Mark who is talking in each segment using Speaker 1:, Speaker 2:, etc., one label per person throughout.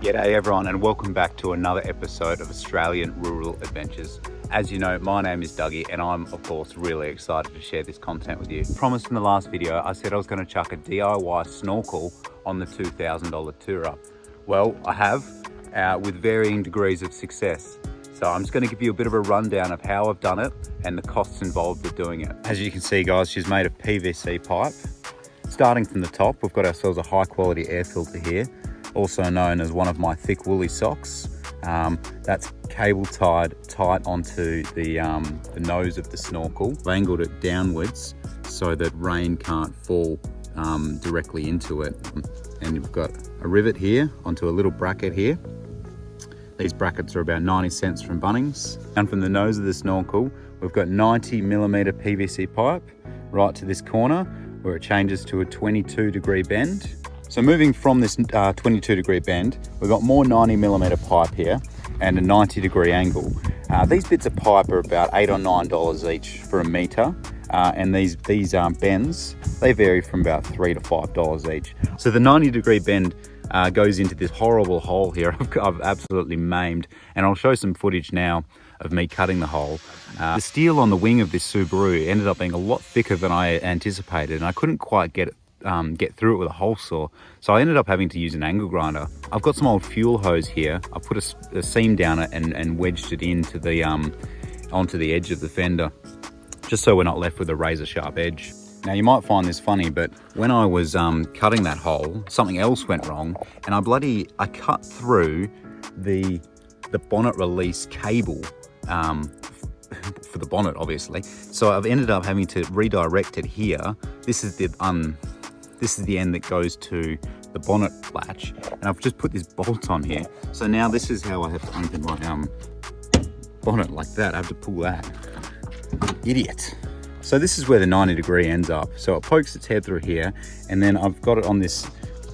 Speaker 1: G'day everyone and welcome back to another episode of Australian Rural Adventures. As you know, my name is Dougie and I'm of course really excited to share this content with you. Promised in the last video, I said I was going to chuck a DIY snorkel on the $2,000 tourer. Well, I have, with varying degrees of success. So I'm just going to give you a bit of a rundown of how I've done it and the costs involved with doing it. As you can see guys, she's made of PVC pipe. Starting from the top, we've got ourselves a high quality air filter here, also known as one of my thick woolly socks. That's cable tied tight onto the nose of the snorkel. I've angled it downwards so that rain can't fall directly into it. And you've got a rivet here onto a little bracket here. These brackets are about 90 cents from Bunnings. And from the nose of the snorkel, we've got 90mm PVC pipe right to this corner where it changes to a 22-degree bend. So moving from this 22-degree bend, we've got more 90mm pipe here and a 90-degree angle. These bits of pipe are about $8 or $9 each for a metre. And these bends, they vary from about $3 to $5 each. So the 90-degree bend goes into this horrible hole here I've absolutely maimed, and I'll show some footage now of me cutting the hole. The steel on the wing of this Subaru ended up being a lot thicker than I anticipated, and I couldn't quite get through it with a hole saw, so I ended up having to use an angle grinder. I've got some old fuel hose here. I put a seam down it and wedged it into the onto the edge of the fender, just so we're not left with a razor sharp edge. Now you might find this funny, but when I was cutting that hole, something else went wrong, and I cut through the bonnet release cable for the bonnet, obviously. So I've ended up having to redirect it here. This is the end that goes to the bonnet latch, and I've just put this bolt on here. So now this is how I have to open my bonnet like that. I have to pull that. Idiot. So this is where the 90-degree ends up. So it pokes its head through here, and then I've got it on this,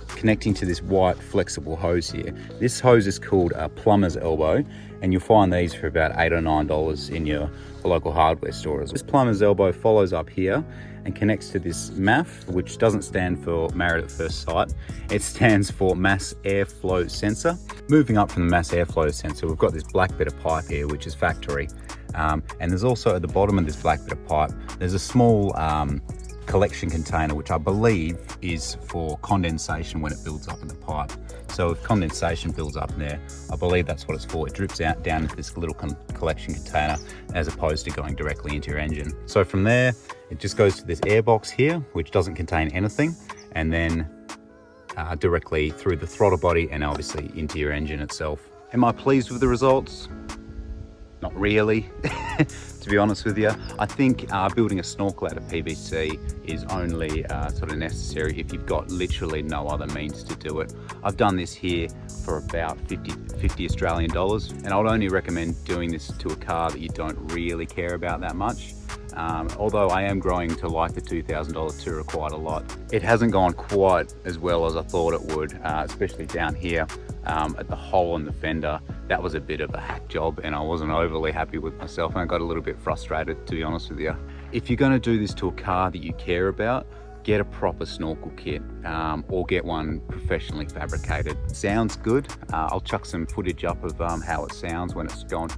Speaker 1: connecting to this white flexible hose here. This hose is called a plumber's elbow, and you'll find these for about $8 or $9 in your local hardware stores. This plumber's elbow follows up here and connects to this MAF, which doesn't stand for Married at First Sight. It stands for Mass Airflow Sensor. Moving up from the Mass Airflow Sensor, we've got this black bit of pipe here, which is factory. And there's also at the bottom of this black bit of pipe, there's a small collection container, which I believe is for condensation when it builds up in the pipe. So if condensation builds up in there, I believe that's what it's for. It drips out down into this little collection container as opposed to going directly into your engine. So from there, it just goes to this air box here, which doesn't contain anything, and then directly through the throttle body and obviously into your engine itself. Am I pleased with the results? Not really, to be honest with you. I think building a snorkel out of PVC is only sort of necessary if you've got literally no other means to do it. I've done this here for about 50 Australian dollars, and I would only recommend doing this to a car that you don't really care about that much. Although I am growing to like the $2,000 tourer quite a lot. It hasn't gone quite as well as I thought it would, especially down here at the hole in the fender. That was a bit of a hack job, and I wasn't overly happy with myself, and I got a little bit frustrated, to be honest with you. If you're going to do this to a car that you care about, get a proper snorkel kit, or get one professionally fabricated. Sounds good. I'll chuck some footage up of how it sounds when it's going